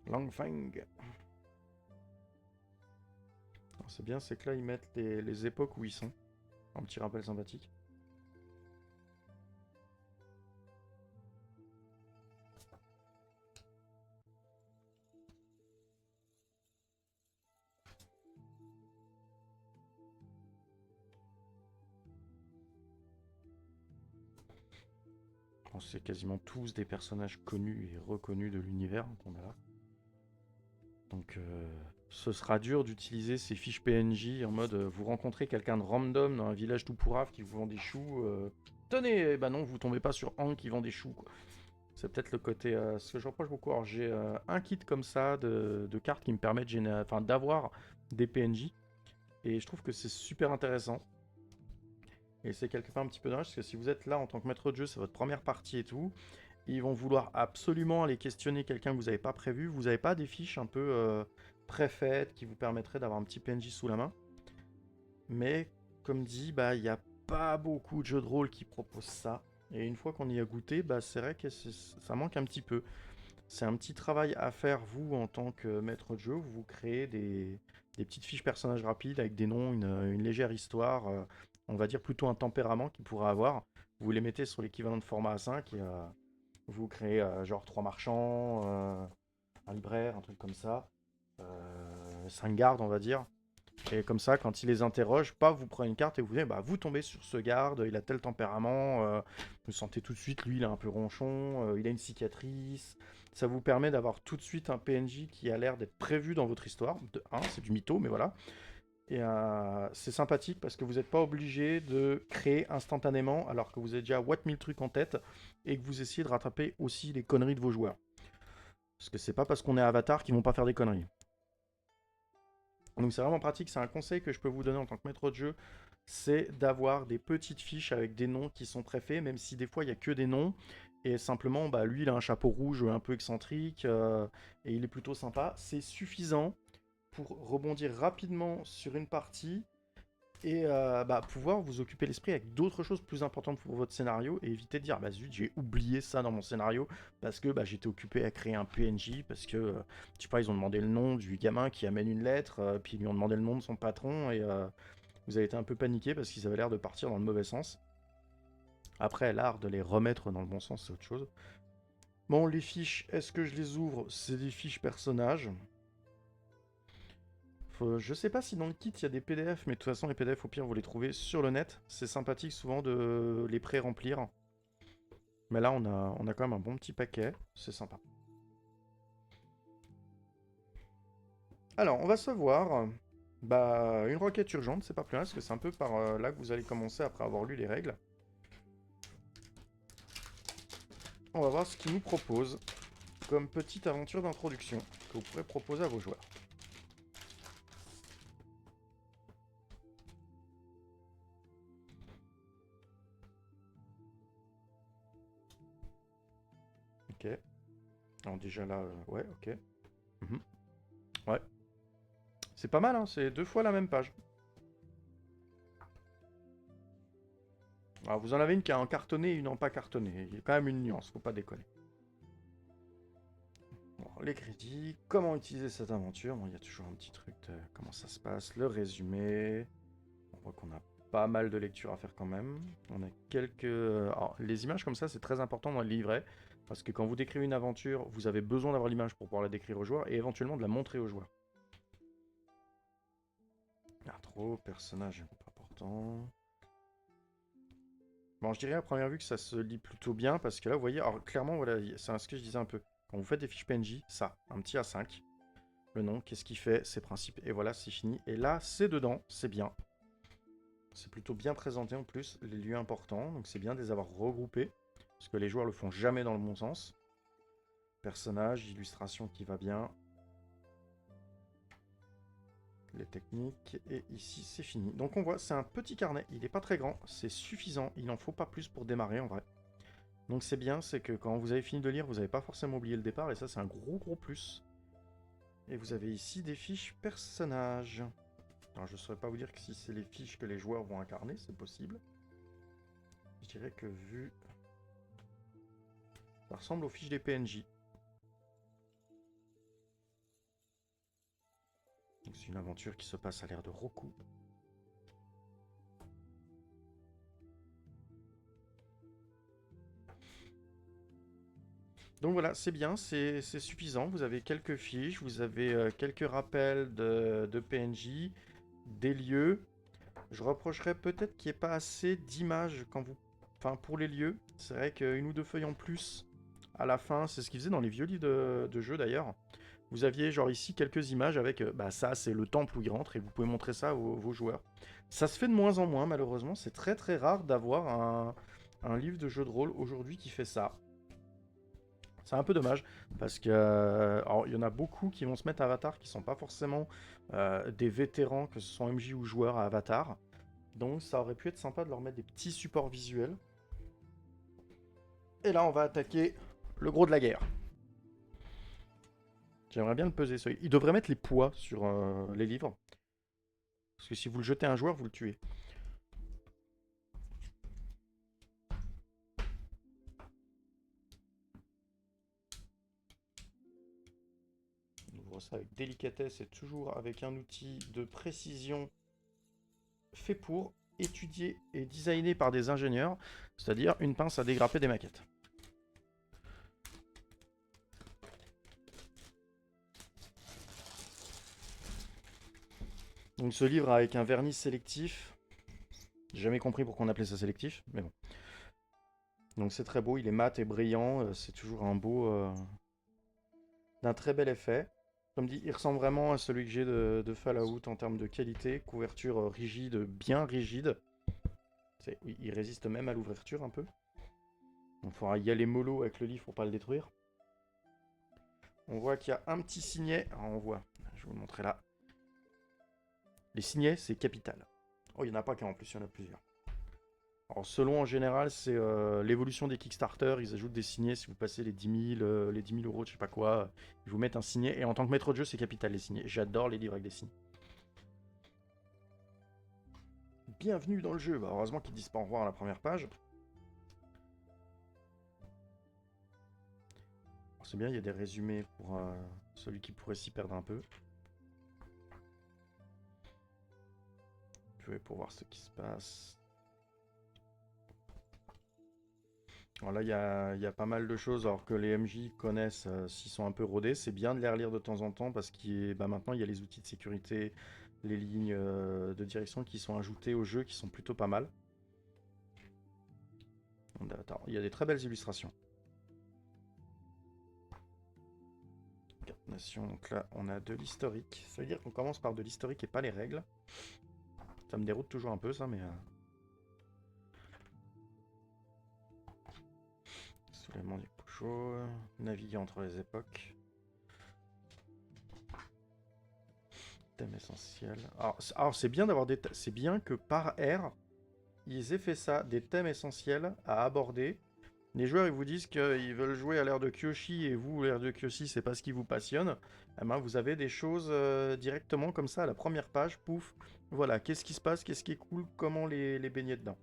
[SPEAKER 1] Langfang. C'est bien, c'est que là, ils mettent les époques où ils sont. Un petit rappel sympathique. Bon, c'est quasiment tous des personnages connus et reconnus de l'univers qu'on a là. Donc ce sera dur d'utiliser ces fiches PNJ en mode vous rencontrez quelqu'un de random dans un village tout pourrave qui vous vend des choux. Tenez, bah non, vous tombez pas sur Hank qui vend des choux. Quoi. C'est peut-être le côté. Ce que je reproche beaucoup. Alors j'ai un kit comme ça de cartes qui me permet d'avoir des PNJ. Et je trouve que c'est super intéressant. Et c'est quelque part un petit peu dommage parce que si vous êtes là en tant que maître de jeu, c'est votre première partie et tout. Ils vont vouloir absolument aller questionner quelqu'un que vous n'avez pas prévu. Vous n'avez pas des fiches un peu préfaites qui vous permettraient d'avoir un petit PNJ sous la main. Mais comme dit, bah il n'y a pas beaucoup de jeux de rôle qui proposent ça. Et une fois qu'on y a goûté, bah c'est vrai que ça manque un petit peu. C'est un petit travail à faire, vous, en tant que maître de jeu. Vous créez des petites fiches personnages rapides avec des noms, une légère histoire, on va dire plutôt un tempérament qu'il pourra avoir. Vous les mettez sur l'équivalent de format A5 et vous créez genre 3 marchands, un libraire, un truc comme ça. 5 gardes, on va dire. Et comme ça, quand il les interroge, pas vous prenez une carte et vous dites, bah vous tombez sur ce garde, il a tel tempérament, vous sentez tout de suite, lui il est un peu ronchon, il a une cicatrice. Ça vous permet d'avoir tout de suite un PNJ qui a l'air d'être prévu dans votre histoire. De 1, c'est du mytho, mais voilà. Et c'est sympathique parce que vous n'êtes pas obligé de créer instantanément alors que vous avez déjà what 1000 trucs en tête et que vous essayez de rattraper aussi les conneries de vos joueurs. Parce que c'est pas parce qu'on est Avatar qu'ils vont pas faire des conneries. Donc c'est vraiment pratique, c'est un conseil que je peux vous donner en tant que maître de jeu, c'est d'avoir des petites fiches avec des noms qui sont préfaits, même si des fois il n'y a que des noms, et simplement, bah, lui il a un chapeau rouge un peu excentrique, et il est plutôt sympa, c'est suffisant pour rebondir rapidement sur une partie, et pouvoir vous occuper l'esprit avec d'autres choses plus importantes pour votre scénario et éviter de dire bah zut j'ai oublié ça dans mon scénario parce que j'étais occupé à créer un PNJ parce que je sais pas ils ont demandé le nom du gamin qui amène une lettre puis ils lui ont demandé le nom de son patron et vous avez été un peu paniqué parce qu'ils avaient l'air de partir dans le mauvais sens. Après l'art de les remettre dans le bon sens c'est autre chose. Bon les fiches est-ce que je les ouvre? C'est des fiches personnages. Je sais pas si dans le kit il y a des PDF, mais de toute façon les PDF au pire vous les trouvez sur le net. C'est sympathique souvent de les pré-remplir. Mais là on a quand même un bon petit paquet, c'est sympa. Alors on va se voir une requête urgente, c'est pas plus mal, parce que c'est un peu par là que vous allez commencer après avoir lu les règles. On va voir ce qu'il nous propose comme petite aventure d'introduction que vous pourrez proposer à vos joueurs. Ok. Alors déjà là, ouais, ok. Mhm. Ouais. C'est pas mal, hein, c'est 2 fois la même page. Alors vous en avez une qui est en cartonné et une en pas cartonné. Il y a quand même une nuance, faut pas déconner. Bon, les crédits, comment utiliser cette aventure. Bon, il y a toujours un petit truc de comment ça se passe, le résumé. On voit qu'on a pas mal de lectures à faire quand même. On a quelques... Alors, les images comme ça, c'est très important dans le livret. Parce que quand vous décrivez une aventure, vous avez besoin d'avoir l'image pour pouvoir la décrire aux joueurs et éventuellement de la montrer aux joueurs. Intro, personnage important. Bon, je dirais à première vue que ça se lit plutôt bien parce que là, vous voyez, alors clairement, voilà, c'est ce que je disais un peu. Quand vous faites des fiches PNJ, ça, un petit A5, le nom, qu'est-ce qu'il fait, ses principes, et voilà, c'est fini. Et là, c'est dedans, c'est bien. C'est plutôt bien présenté en plus, les lieux importants, donc c'est bien de les avoir regroupés, parce que les joueurs le font jamais dans le bon sens. Personnage, illustration qui va bien. Les techniques, et ici c'est fini. Donc on voit, c'est un petit carnet, il n'est pas très grand, c'est suffisant, il n'en faut pas plus pour démarrer en vrai. Donc c'est bien, c'est que quand vous avez fini de lire, vous n'avez pas forcément oublié le départ, et ça c'est un gros plus. Et vous avez ici des fiches personnages. Alors je ne saurais pas vous dire que si c'est les fiches que les joueurs vont incarner, c'est possible. Je dirais que vu... Ça ressemble aux fiches des PNJ. C'est une aventure qui se passe à l'ère de Roku. Donc voilà, c'est bien, c'est suffisant. Vous avez quelques fiches, vous avez quelques rappels de PNJ, des lieux. Je reprocherais peut-être qu'il n'y ait pas assez d'images quand vous... Enfin, pour les lieux. C'est vrai qu'une ou deux feuilles en plus à la fin, c'est ce qu'ils faisaient dans les vieux livres de jeu d'ailleurs. Vous aviez genre ici quelques images avec, ça c'est le temple où ils rentrent et vous pouvez montrer ça à vos joueurs. Ça se fait de moins en moins malheureusement, c'est très rare d'avoir un livre de jeu de rôle aujourd'hui qui fait ça. C'est un peu dommage, parce que alors, il y en a beaucoup qui vont se mettre à Avatar qui sont pas forcément des vétérans, que ce soit MJ ou joueurs à Avatar. Donc ça aurait pu être sympa de leur mettre des petits supports visuels. Et là on va attaquer le gros de la guerre. J'aimerais bien le peser. Il devrait mettre les poids sur les livres. Parce que si vous le jetez à un joueur, vous le tuez. On ouvre ça avec délicatesse et toujours avec un outil de précision fait pour, étudié et designé par des ingénieurs, c'est-à-dire une pince à dégrapper des maquettes. Donc ce livre avec un vernis sélectif. J'ai jamais compris pourquoi on appelait ça sélectif, mais bon. Donc c'est très beau, il est mat et brillant, c'est toujours un beau... d'un très bel effet. Comme dit, il ressemble vraiment à celui que j'ai de Fallout en termes de qualité, couverture rigide, bien rigide. Oui, il résiste même à l'ouverture un peu. Il faudra y aller mollo avec le livre pour pas le détruire. On voit qu'il y a un petit signet. Alors on voit, je vais vous le montrer là. Les signets, c'est capital. Oh, il n'y en a pas qu'un en plus, il y en a plusieurs. Alors selon en général, c'est l'évolution des Kickstarter, ils ajoutent des signets si vous passez les 10 000, les 10 000 euros, je sais pas quoi, ils vous mettent un signet, et en tant que maître de jeu, c'est capital les signets. J'adore les livres avec des signets. bienvenue dans le jeu. Bah, heureusement qu'ils disent pas au revoir à la première page. C'est bien, il y a des résumés pour celui qui pourrait s'y perdre un peu. Pour voir ce qui se passe. Alors là, il y a pas mal de choses, alors que les MJ connaissent s'ils sont un peu rodés. C'est bien de les relire de temps en temps parce que maintenant, il y a les outils de sécurité, les lignes de direction qui sont ajoutées au jeu qui sont plutôt pas mal. Attends, il y a des très belles illustrations. Carte nation, donc là, on a de l'historique. Ça veut dire qu'on commence par de l'historique et pas les règles. Ça me déroute toujours un peu, ça, mais... Soulèvement du Peugeot, naviguer entre les époques. Thème essentiel. Alors c'est bien d'avoir des... C'est bien que par air, ils aient fait ça, des thèmes essentiels à aborder. Les joueurs, ils vous disent qu'ils veulent jouer à l'ère de Kyoshi et vous, l'ère de Kyoshi, c'est pas ce qui vous passionne. Eh ben, vous avez des choses directement comme ça à la première page, pouf. Voilà, qu'est-ce qui se passe, qu'est-ce qui est cool, comment les baigner dedans.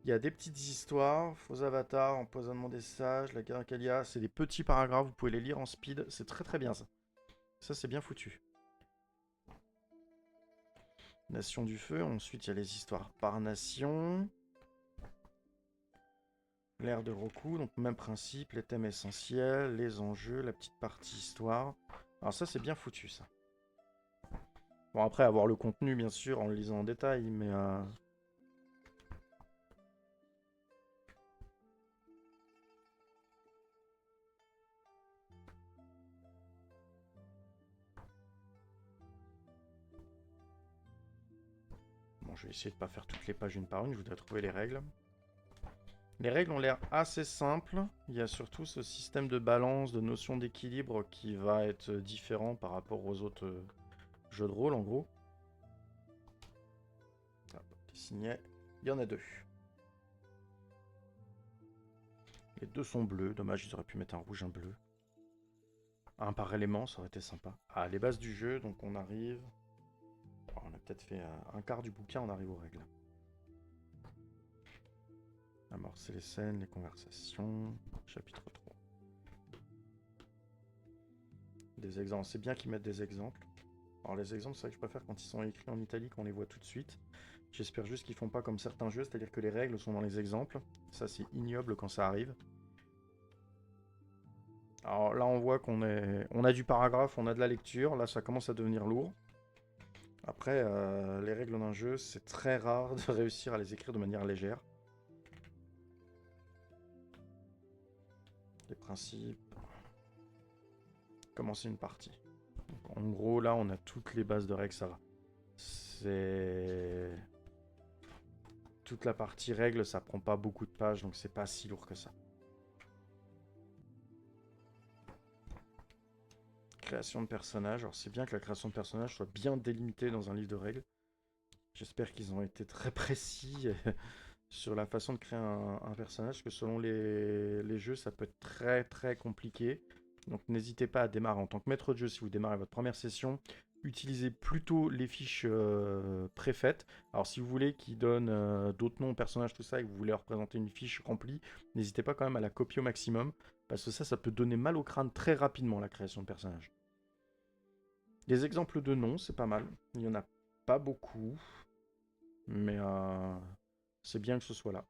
[SPEAKER 1] Il y a des petites histoires, faux avatars, empoisonnement des sages, la guerre à Kalia, c'est des petits paragraphes, vous pouvez les lire en speed, c'est très très bien ça. Ça c'est bien foutu. Nation du feu, ensuite il y a les histoires par nation. L'ère de Roku, donc même principe, les thèmes essentiels, les enjeux, la petite partie histoire. Alors ça c'est bien foutu ça. Bon après avoir le contenu bien sûr en le lisant en détail, mais... Bon, je vais essayer de pas faire toutes les pages une par une, je voudrais trouver les règles. Les règles ont l'air assez simples. Il y a surtout ce système de balance, de notion d'équilibre qui va être différent par rapport aux autres jeux de rôle en gros. Hop, petit signet. Il y en a deux. Les deux sont bleus. Dommage, ils auraient pu mettre un rouge, un bleu. Un par élément, ça aurait été sympa. Ah, les bases du jeu, donc on arrive... Oh, on a peut-être fait un quart du bouquin, on arrive aux règles. Amorcer les scènes, les conversations. Chapitre 3. Des exemples. C'est bien qu'ils mettent des exemples. Alors les exemples, c'est vrai que je préfère quand ils sont écrits en italique, on les voit tout de suite. J'espère juste qu'ils font pas comme certains jeux, c'est-à-dire que les règles sont dans les exemples. Ça, c'est ignoble quand ça arrive. Alors là, on voit qu'on a du paragraphe, on a de la lecture. Là, ça commence à devenir lourd. Après, les règles d'un jeu, c'est très rare de réussir à les écrire de manière légère. Les principes. Commencer une partie. Donc, en gros, là, on a toutes les bases de règles, ça va. C'est... Toute la partie règles, ça prend pas beaucoup de pages, donc c'est pas si lourd que ça. Création de personnages. Alors c'est bien que la création de personnages soit bien délimitée dans un livre de règles. J'espère qu'ils ont été très précis sur la façon de créer un personnage, parce que selon les jeux, ça peut être très très compliqué. Donc n'hésitez pas à démarrer en tant que maître de jeu si vous démarrez votre première session. Utilisez plutôt les fiches préfaites. Alors si vous voulez qu'ils donnent d'autres noms aux personnages, tout ça, et que vous voulez représenter une fiche remplie, n'hésitez pas quand même à la copier au maximum, parce que ça peut donner mal au crâne très rapidement, la création de personnages. Des exemples de noms, c'est pas mal. Il n'y en a pas beaucoup, mais c'est bien que ce soit là.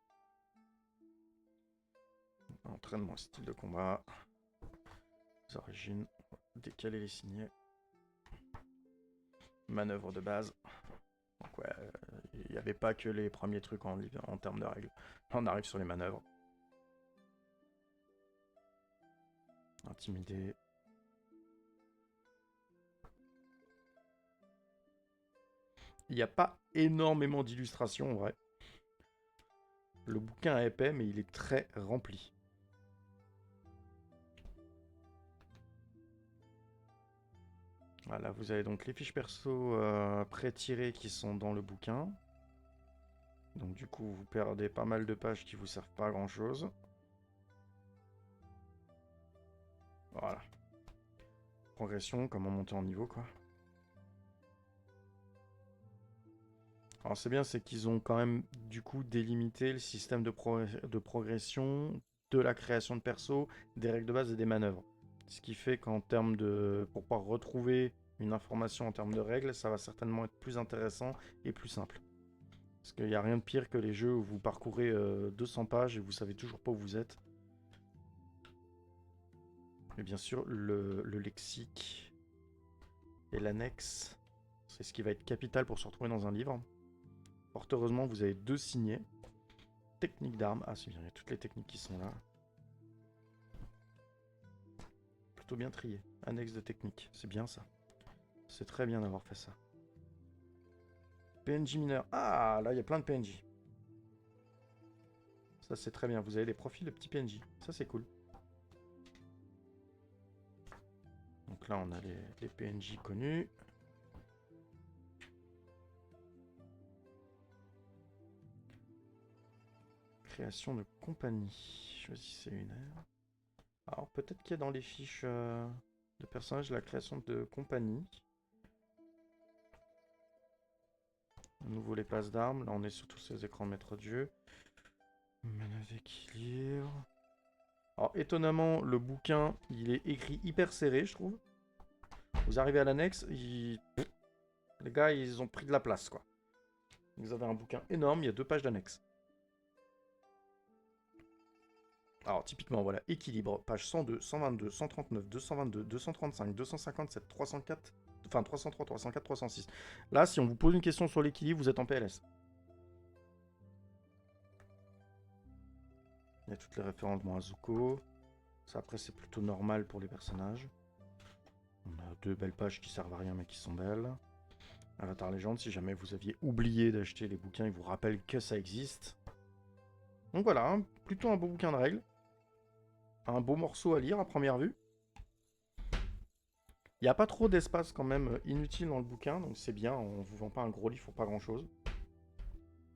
[SPEAKER 1] Entraînement, style de combat. Les origines, décaler les signets. Manœuvre de base. Donc ouais, il n'y avait pas que les premiers trucs en termes de règles. On arrive sur les manœuvres. Intimider. Il n'y a pas énormément d'illustrations en vrai. Le bouquin est épais, mais il est très rempli. Voilà, vous avez donc les fiches perso pré-tirées qui sont dans le bouquin. Donc du coup, vous perdez pas mal de pages qui vous servent pas à grand chose. Voilà. Progression, comment monter en niveau, quoi. Alors c'est bien, c'est qu'ils ont quand même du coup délimité le système de progression, de la création de perso, des règles de base et des manœuvres. Ce qui fait qu'en termes de... pour pouvoir retrouver une information en termes de règles, ça va certainement être plus intéressant et plus simple. Parce qu'il n'y a rien de pire que les jeux où vous parcourez 200 pages et vous savez toujours pas où vous êtes. Et bien sûr, le lexique et l'annexe, c'est ce qui va être capital pour se retrouver dans un livre. Fort heureusement, vous avez 2 signés. Technique d'armes. Ah, c'est bien, il y a toutes les techniques qui sont là. Plutôt bien trié. Annexe de technique, c'est bien ça. C'est très bien d'avoir fait ça. PNJ mineur. Ah, là, il y a plein de PNJ. Ça, c'est très bien. Vous avez des profils de petits PNJ. Ça, c'est cool. Donc là, on a les PNJ connus. Création de compagnie. Choisissez une ère. Alors, peut-être qu'il y a dans les fiches de personnages la création de compagnie. À nouveau, les passes d'armes. Là, on est sur tous ces écrans de maître de jeu. Manœuvre d'équilibre. Alors, étonnamment, le bouquin, il est écrit hyper serré, je trouve. Vous arrivez à l'annexe, les gars, ils ont pris de la place, quoi. Vous avez un bouquin énorme, il y a 2 pages d'annexe. Alors, typiquement, voilà, équilibre, page 102, 122, 139, 222, 235, 257, 304, enfin 303, 304, 306. Là, si on vous pose une question sur l'équilibre, vous êtes en PLS. Il y a toutes les références à Zuko. Ça, après, c'est plutôt normal pour les personnages. On a 2 belles pages qui servent à rien, mais qui sont belles. Avatar Légende, si jamais vous aviez oublié d'acheter les bouquins, il vous rappelle que ça existe. Donc voilà, plutôt un beau bouquin de règles. Un beau morceau à lire à première vue. Il n'y a pas trop d'espace quand même inutile dans le bouquin, donc c'est bien, on vous vend pas un gros livre pour pas grand chose.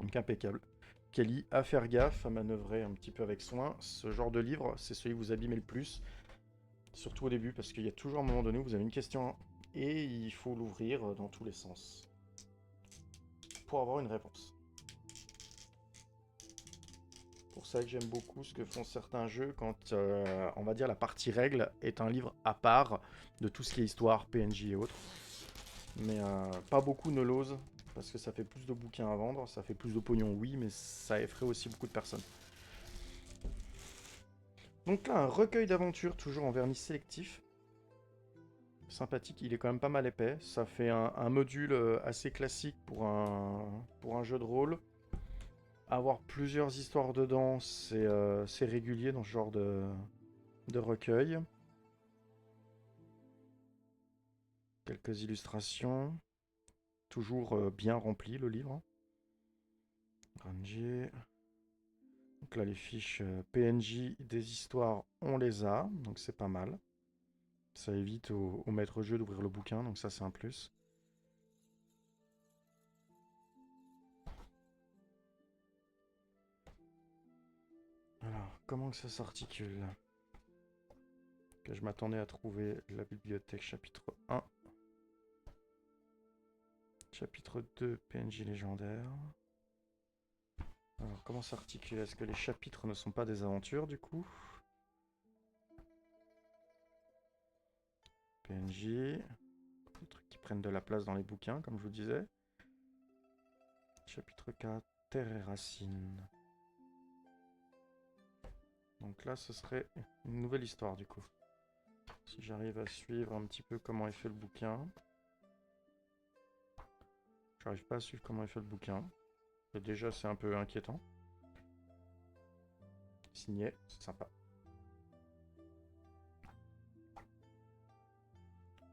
[SPEAKER 1] Donc impeccable. Kelly, à faire gaffe, à manœuvrer un petit peu avec soin. Ce genre de livre, c'est celui que vous abîmez le plus. Surtout au début, parce qu'il y a toujours un moment donné où vous avez une question et il faut l'ouvrir dans tous les sens pour avoir une réponse. Pour ça que j'aime beaucoup ce que font certains jeux quand, on va dire, la partie règles est un livre à part de tout ce qui est histoire, PNJ et autres. Mais pas beaucoup ne l'osent, parce que ça fait plus de bouquins à vendre, ça fait plus de pognon, oui, mais ça effraie aussi beaucoup de personnes. Donc là, un recueil d'aventures, toujours en vernis sélectif. Sympathique, il est quand même pas mal épais. Ça fait un module assez classique pour un jeu de rôle. Avoir plusieurs histoires dedans, c'est régulier dans ce genre de recueil. Quelques illustrations. Toujours bien rempli le livre. Granger. Donc là, les fiches PNJ des histoires, on les a. Donc c'est pas mal. Ça évite au maître jeu d'ouvrir le bouquin. Donc ça, c'est un plus. Alors, comment que ça s'articule? Que je m'attendais à trouver la bibliothèque chapitre 1. Chapitre 2, PNJ légendaire. Alors, comment s'articuler? Est-ce que les chapitres ne sont pas des aventures, du coup? PNJ. Des trucs qui prennent de la place dans les bouquins, comme je vous disais. Chapitre 4, Terre et Racines. Donc là, ce serait une nouvelle histoire, du coup. Si j'arrive à suivre un petit peu comment est fait le bouquin. J'arrive pas à suivre comment est fait le bouquin. Et déjà, c'est un peu inquiétant. Signé, c'est sympa.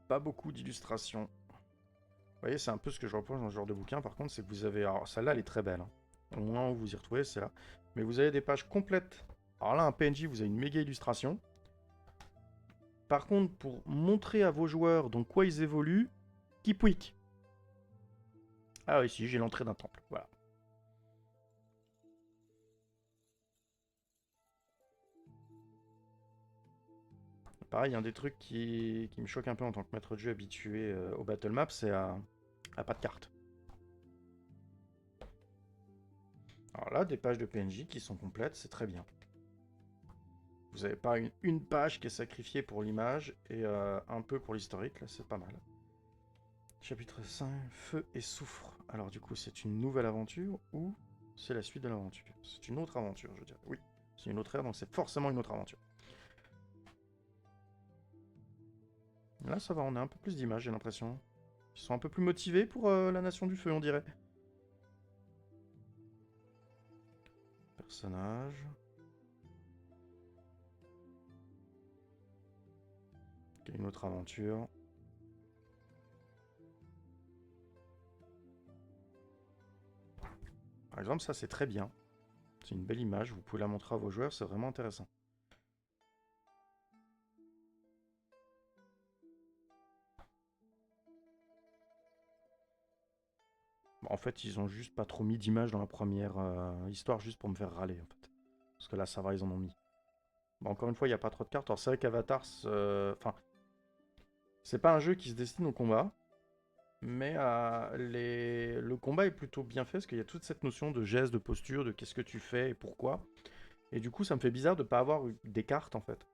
[SPEAKER 1] Pas beaucoup d'illustrations. Vous voyez, c'est un peu ce que je reproche dans ce genre de bouquin. Par contre, c'est que vous avez... Alors, celle-là, elle est très belle. Hein. Au moment où vous y retrouvez, c'est là. Mais vous avez des pages complètes. Alors là, un PNJ, vous avez une méga illustration. Par contre, pour montrer à vos joueurs dans quoi ils évoluent, Kipwik. Ah oui, si, j'ai l'entrée d'un temple. Voilà. Pareil, un des trucs qui me choque un peu en tant que maître de jeu habitué au battle map, c'est à pas de carte. Alors là, des pages de PNJ qui sont complètes, c'est très bien. Vous n'avez pas une page qui est sacrifiée pour l'image et un peu pour l'historique, là c'est pas mal. Chapitre 5, Feu et Soufre. Alors du coup, c'est une nouvelle aventure ou c'est la suite de l'aventure? C'est une autre aventure, je dirais. Oui, c'est une autre ère, donc c'est forcément une autre aventure. Là, ça va, on a un peu plus d'images, j'ai l'impression. Ils sont un peu plus motivés pour la Nation du Feu, on dirait. Personnage. Ok, une autre aventure. Par exemple, ça c'est très bien. C'est une belle image, vous pouvez la montrer à vos joueurs, c'est vraiment intéressant. Bon, en fait, ils ont juste pas trop mis d'images dans la première histoire, juste pour me faire râler, en fait. Parce que là, ça va, ils en ont mis. Bon, encore une fois, il n'y a pas trop de cartes. Alors, c'est vrai qu'Avatar, enfin, c'est pas un jeu qui se destine au combat, mais le combat est plutôt bien fait, parce qu'il y a toute cette notion de geste, de posture, de qu'est-ce que tu fais et pourquoi. Et du coup, ça me fait bizarre de pas avoir des cartes, en fait.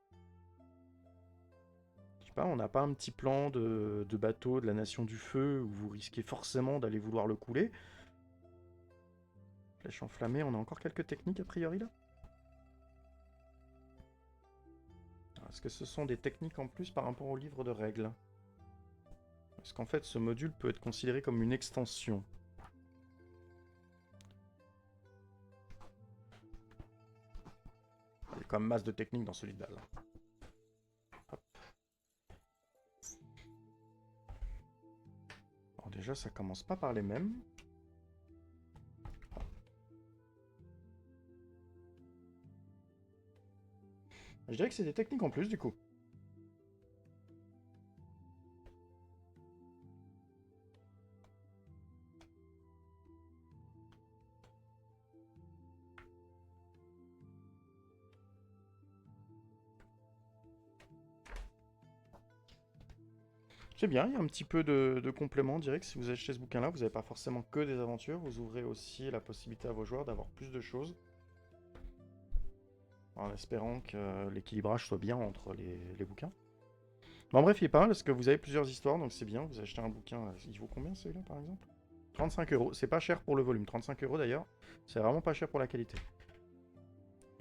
[SPEAKER 1] Je sais pas, on n'a pas un petit plan de bateau de la Nation du Feu, où vous risquez forcément d'aller vouloir le couler. Flèche enflammée, on a encore quelques techniques, a priori, là. Est-ce que ce sont des techniques en plus par rapport au livre de règles? Parce qu'en fait, ce module peut être considéré comme une extension. Il y a quand même masse de techniques dans celui de base. Hop. Alors déjà, ça commence pas par les mêmes. Je dirais que c'est des techniques en plus, du coup. C'est bien, il y a un petit peu de complément. Je dirais que si vous achetez ce bouquin-là, vous n'avez pas forcément que des aventures. Vous ouvrez aussi la possibilité à vos joueurs d'avoir plus de choses. En espérant que l'équilibrage soit bien entre les bouquins. Bon, bref, il est pas mal parce que vous avez plusieurs histoires, donc c'est bien. Vous achetez un bouquin, il vaut combien celui-là par exemple? 35 euros. C'est pas cher pour le volume. 35 euros d'ailleurs. C'est vraiment pas cher pour la qualité.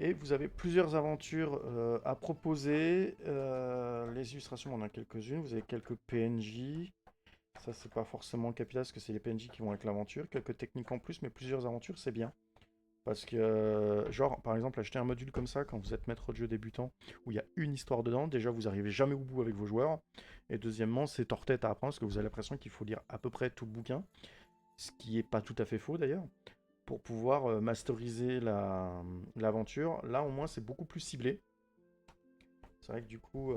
[SPEAKER 1] Et vous avez plusieurs aventures à proposer. Les illustrations, on en a quelques-unes. Vous avez quelques PNJ. Ça, c'est pas forcément capital parce que c'est les PNJ qui vont avec l'aventure. Quelques techniques en plus, mais plusieurs aventures, c'est bien. Parce que, genre, par exemple, acheter un module comme ça quand vous êtes maître de jeu débutant, où il y a une histoire dedans, déjà vous arrivez jamais au bout avec vos joueurs. Et deuxièmement, c'est tort-tête à apprendre parce que vous avez l'impression qu'il faut lire à peu près tout le bouquin. Ce qui est pas tout à fait faux d'ailleurs. Pour pouvoir masteriser l'aventure. Là, au moins, c'est beaucoup plus ciblé. C'est vrai que du coup,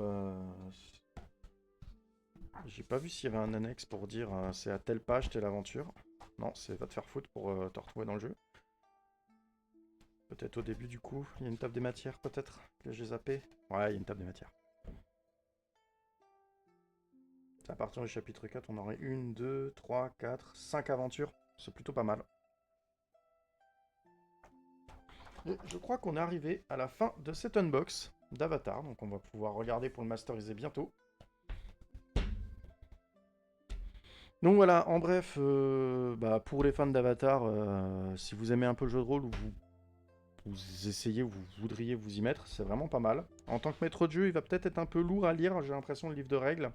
[SPEAKER 1] j'ai pas vu s'il y avait un annexe pour dire c'est à telle page, telle aventure. Non, c'est va te faire foutre pour te retrouver dans le jeu. Peut-être au début du coup, il y a une table des matières peut-être que j'ai zappé. Ouais, il y a une table des matières. À partir du chapitre 4, on aurait 1, 2, 3, 4, 5 aventures. C'est plutôt pas mal. Et je crois qu'on est arrivé à la fin de cet unbox d'Avatar. Donc on va pouvoir regarder pour le masteriser bientôt. Donc voilà, en bref, pour les fans d'Avatar, si vous aimez un peu le jeu de rôle ou vous essayez, vous voudriez vous y mettre, c'est vraiment pas mal. En tant que maître de jeu, il va peut-être être un peu lourd à lire, j'ai l'impression, le livre de règles.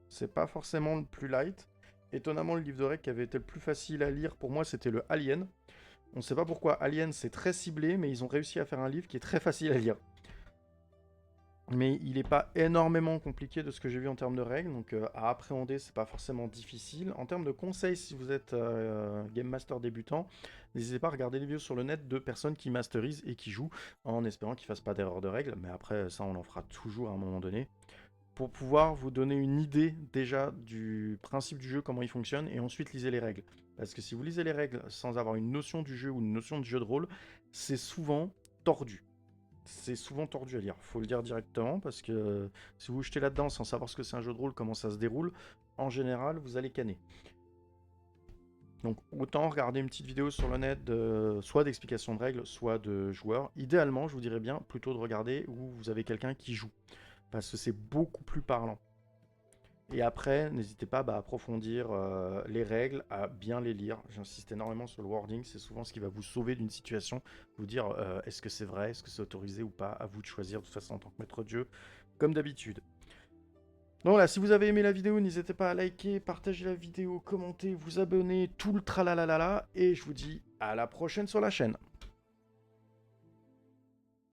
[SPEAKER 1] C'est pas forcément le plus light. Étonnamment, le livre de règles qui avait été le plus facile à lire pour moi, c'était le Alien. On sait pas pourquoi Alien c'est très ciblé, mais ils ont réussi à faire un livre qui est très facile à lire. Mais il n'est pas énormément compliqué de ce que j'ai vu en termes de règles, donc à appréhender, c'est pas forcément difficile. En termes de conseils, si vous êtes Game Master débutant, n'hésitez pas à regarder les vidéos sur le net de personnes qui masterisent et qui jouent, en espérant qu'ils ne fassent pas d'erreur de règles, mais après, ça, on en fera toujours à un moment donné, pour pouvoir vous donner une idée déjà du principe du jeu, comment il fonctionne, et ensuite lisez les règles. Parce que si vous lisez les règles sans avoir une notion du jeu ou une notion du jeu de rôle, c'est souvent tordu. C'est souvent tordu à lire, faut le dire directement, parce que si vous vous jetez là-dedans sans savoir ce que c'est un jeu de rôle, comment ça se déroule, en général, vous allez canner. Donc autant regarder une petite vidéo sur le net, soit d'explication de règles, soit de joueurs. Idéalement, je vous dirais bien plutôt de regarder où vous avez quelqu'un qui joue, parce que c'est beaucoup plus parlant. Et après, n'hésitez pas à approfondir les règles, à bien les lire. J'insiste énormément sur le wording, c'est souvent ce qui va vous sauver d'une situation, vous dire est-ce que c'est vrai, est-ce que c'est autorisé ou pas, à vous de choisir de toute façon en tant que maître de jeu, comme d'habitude. Donc voilà, si vous avez aimé la vidéo, n'hésitez pas à liker, partager la vidéo, commenter, vous abonner, tout le tralalalala, et je vous dis à la prochaine sur la chaîne.